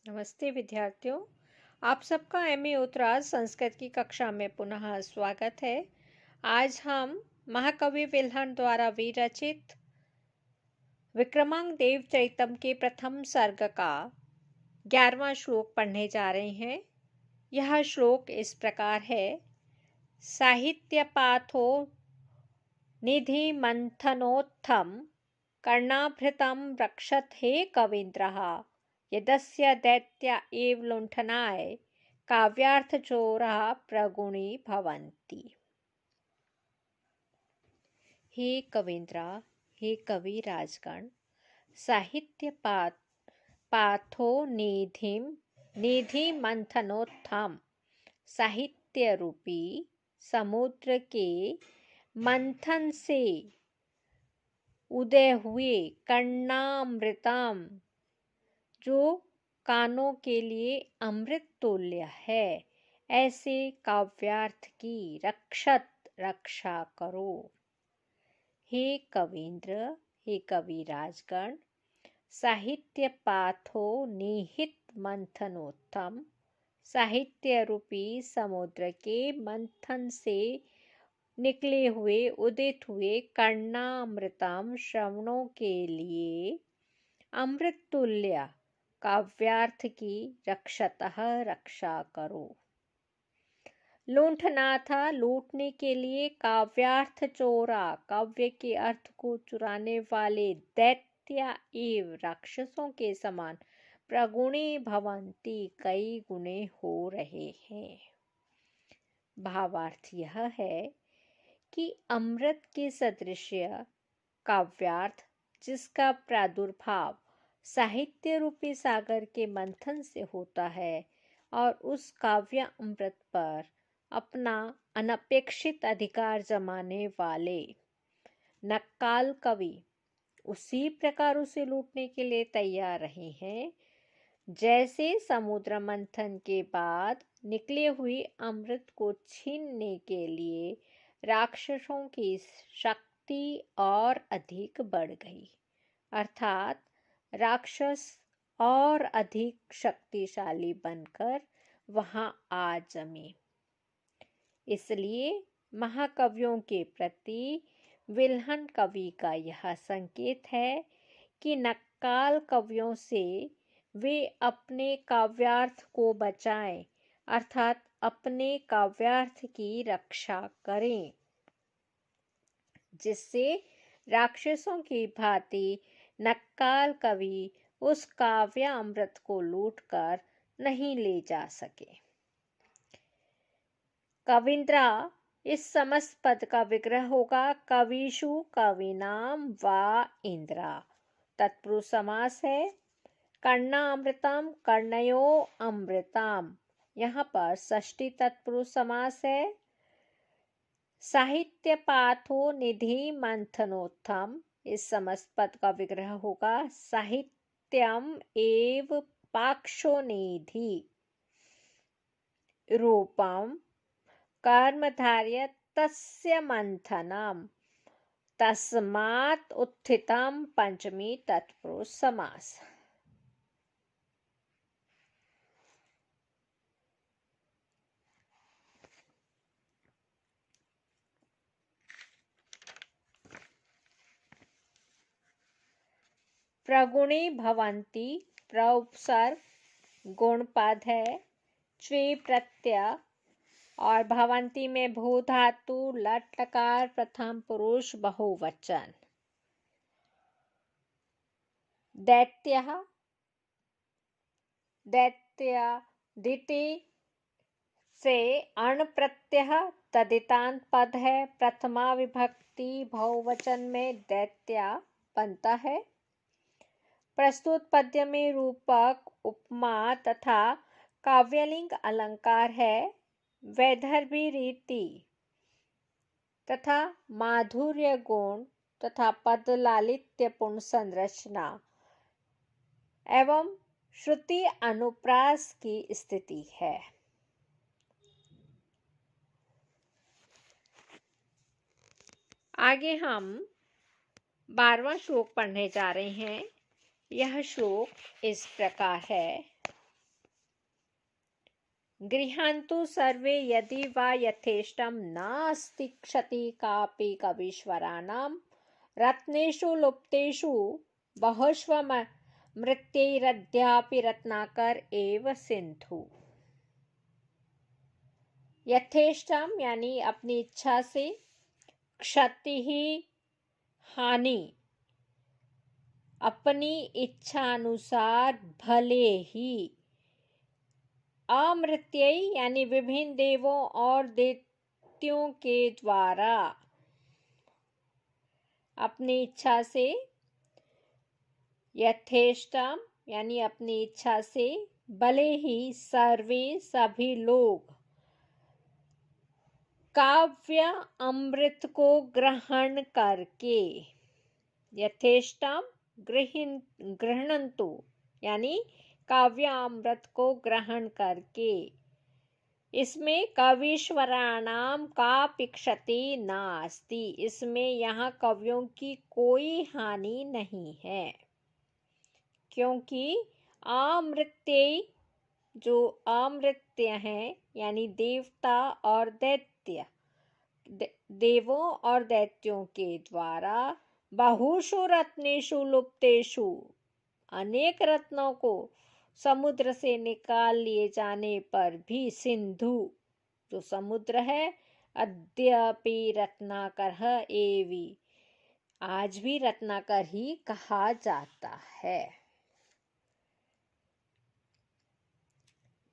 नमस्ते विद्यार्थियों। आप सबका एमए उत्तरार्ध संस्कृत की कक्षा में पुनः स्वागत है। आज हम महाकवि विल्हण द्वारा विरचित विक्रमांक देवचरितम के प्रथम सर्ग का 11वां श्लोक पढ़ने जा रहे हैं। यह श्लोक इस प्रकार है। साहित्य पाथो निधि मंथनोत्थम कर्णाभृतं रक्षत हे कवीन्द्रः यदस्य दैत्या एव लुण्ठनाय काव्यार्थचोराः प्रगुणी भवन्ति। हे कवीन्द्र, हे कवि राजगण, साहित्य पाथो निधि मंथनोत्थम साहित्य रूपी समुद्र के मंथन से उदय हुए कर्णामृतम जो कानों के लिए अमृत तुल्य है, ऐसे काव्यार्थ की रक्षा करो। हे कवीन्द्र, हे कवि राजगण, साहित्य पाथो निहित मंथनोत्तम साहित्य रूपी समुद्र के मंथन से निकले हुए उदित हुए कर्णामृतम श्रवणों के लिए अमृत तुल्य काव्यार्थ की रक्षा करो। लुंठना था लूटने के लिए, काव्यार्थ चोरा काव्य के अर्थ को चुराने वाले, दैत्य एव राक्षसों के समान प्रगुणी भवंती कई गुणे हो रहे हैं। भावार्थ यह है कि अमृत के सदृश काव्यार्थ जिसका प्रादुर्भाव साहित्य रूपी सागर के मंथन से होता है और उस काव्य अमृत पर अपना अनपेक्षित अधिकार जमाने वाले नक्काल कवि उसी प्रकार उसे लूटने के लिए तैयार रहे हैं जैसे समुद्र मंथन के बाद निकले हुए अमृत को छीनने के लिए राक्षसों की शक्ति और अधिक बढ़ गई, अर्थात राक्षस और अधिक शक्तिशाली बनकर वहां आ जमे। इसलिए महाकवियों के प्रति विल्हण कवि का यह संकेत है कि नक्काल कवियों से वे अपने काव्यार्थ को बचाएं, अर्थात अपने काव्यार्थ की रक्षा करें, जिससे राक्षसों की भांति नक्काल कवि उस काव्य अमृत को लूटकर नहीं ले जा सके। कवीन्द्रा इस समस्त पद का विग्रह होगा कविषु कविनाम वा इंद्रा। तत्पुरुष समास है। कर्णामृतम कर्णयो अमृतम, यहाँ पर षष्ठी तत्पुरुष समास है। साहित्य पाथो निधि मंथनोत्थम, इस समस्त पद का विग्रह होगा साहित्यम एव पाक्षो निधि रूपम कर्मधार्य तस्य मंथनम, तस्मात् उत्थितम पंचमी तत्पुरुष समास। प्रगुणी भवंती प्रउपसर्ग गुण पद है। च्वे प्रत्यय और भवंती में भू धातु, लट लकार, प्रथम पुरुष बहुवचन। दैत्यः दिति से अण प्रत्यय तदितांत पद है। प्रथमा विभक्ति बहुवचन में दैत्य बनता है। प्रस्तुत पद्य में रूपक, उपमा तथा काव्यलिंग अलंकार है। वैदर्भी रीति तथा माधुर्य गुण तथा पद लालित्यपूर्ण संरचना एवं श्रुति अनुप्रास की स्थिति है। आगे हम 12वां श्लोक पढ़ने जा रहे हैं। यह श्लोक इस प्रकार है। गृह्णन्तु सर्वे यदि वा यथेष्टं नास्ति क्षति कापि कवीश्वराणां रत्नेषु लुप्तेषु बहुष्वमृत्यैरद्यापि रत्नाकर एव सिंधु। यथेष्टम यानी अपनी इच्छा से, क्षति ही हानि अपनी इच्छा अनुसार भले ही, अमृत्यय यानी विभिन्न देवों और दैत्यों के द्वारा अपनी इच्छा से, यथेष्टम यानी अपनी इच्छा से, भले ही सर्वे सभी लोग काव्य अमृत को ग्रहण करके, यथेष्टम गृह्णन्तु यानी काव्य अमृत को ग्रहण करके, इसमें कवीश्वराणाम कापि क्षति नास्ति, इसमें यहाँ कवियों की कोई हानि नहीं है, क्योंकि अमृत्यय जो अमृत्य हैं यानी देवता और दैत्य, देवों और दैत्यों के द्वारा बहुषु रत्नेषु लुप्तेषु अनेक रत्नों को समुद्र से निकाल लिए जाने पर भी सिंधु जो समुद्र है अद्यापि रत्नाकर एवि आज भी रत्नाकर ही कहा जाता है।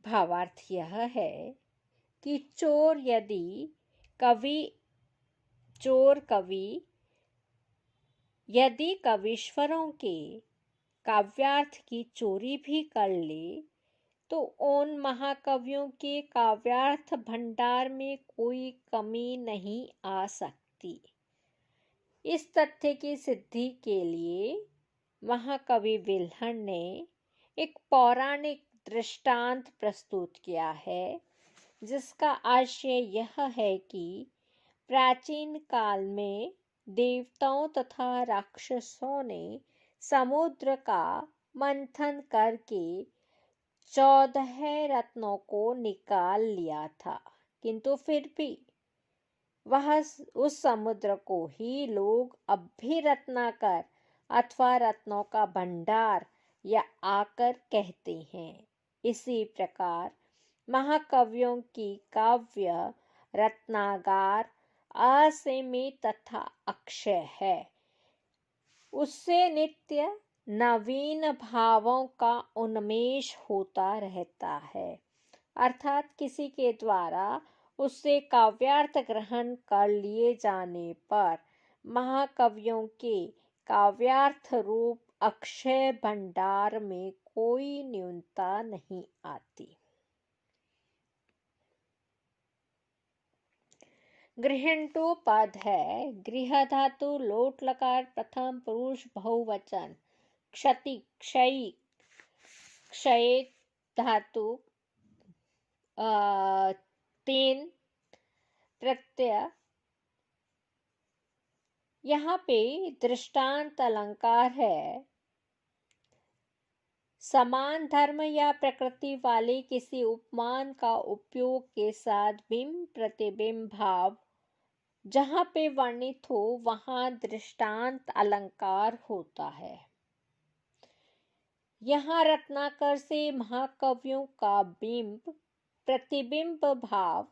भावार्थ यह है कि चोर कवि यदि कवीश्वरों के काव्यार्थ की चोरी भी कर ले तो उन महाकवियों के काव्यार्थ भंडार में कोई कमी नहीं आ सकती। इस तथ्य की सिद्धि के लिए महाकवि विल्हण ने एक पौराणिक दृष्टांत प्रस्तुत किया है, जिसका आशय यह है कि प्राचीन काल में देवताओं तथा राक्षसों ने समुद्र का मंथन करके 14 रत्नों को निकाल लिया था, किंतु फिर भी उस समुद्र को ही लोग अब भी रत्नाकर अथवा रत्नों का भंडार या आकर कहते हैं। इसी प्रकार महाकवियों की काव्य रत्नागार असीमित तथा अक्षय है, उससे नित्य नवीन भावों का उन्मेष होता रहता है, अर्थात किसी के द्वारा उससे काव्यार्थ ग्रहण कर लिए जाने पर महाकवियों के काव्यार्थ रूप अक्षय भंडार में कोई न्यूनता नहीं आती। गृह्णन्तु पद है, गृह धातु लोट लकार प्रथम पुरुष बहुवचन, क्षति क्षयी क्षय धातु 3 प्रत्यय। यहाँ पे दृष्टांत अलंकार है। समान धर्म या प्रकृति वाले किसी उपमान का उपयोग के साथ बिंब प्रतिबिंब भाव जहाँ पे वर्णित हो वहाँ दृष्टांत अलंकार होता है। यहाँ रत्नाकर से महाकवियों का बिंब प्रतिबिंब भाव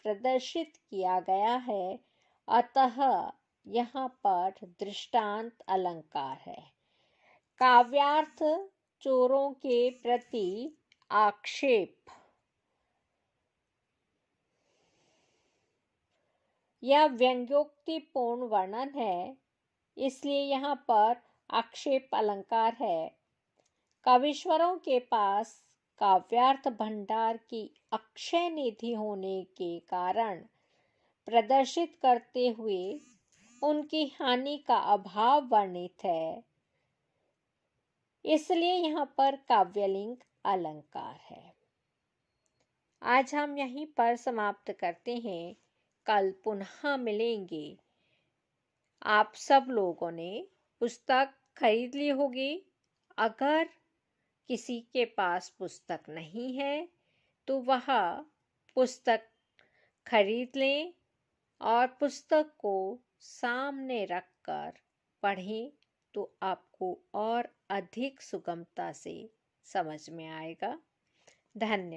प्रदर्शित किया गया है, अतः यहाँ पर दृष्टांत अलंकार है। काव्यार्थ चोरों के प्रति आक्षेप या व्यंग्योक्तिपूर्ण वर्णन है, इसलिए यहाँ पर आक्षेप अलंकार है। कवीश्वरों के पास काव्यार्थ भंडार की अक्षय निधि होने के कारण प्रदर्शित करते हुए उनकी हानि का अभाव वर्णित है, इसलिए यहाँ पर काव्यलिंग अलंकार है। आज हम यहीं पर समाप्त करते हैं, कल पुनः मिलेंगे। आप सब लोगों ने पुस्तक खरीद ली होगी। अगर किसी के पास पुस्तक नहीं है तो वह पुस्तक खरीद लें और पुस्तक को सामने रखकर पढ़ें, तो आपको और अधिक सुगमता से समझ में आएगा। धन्यवाद।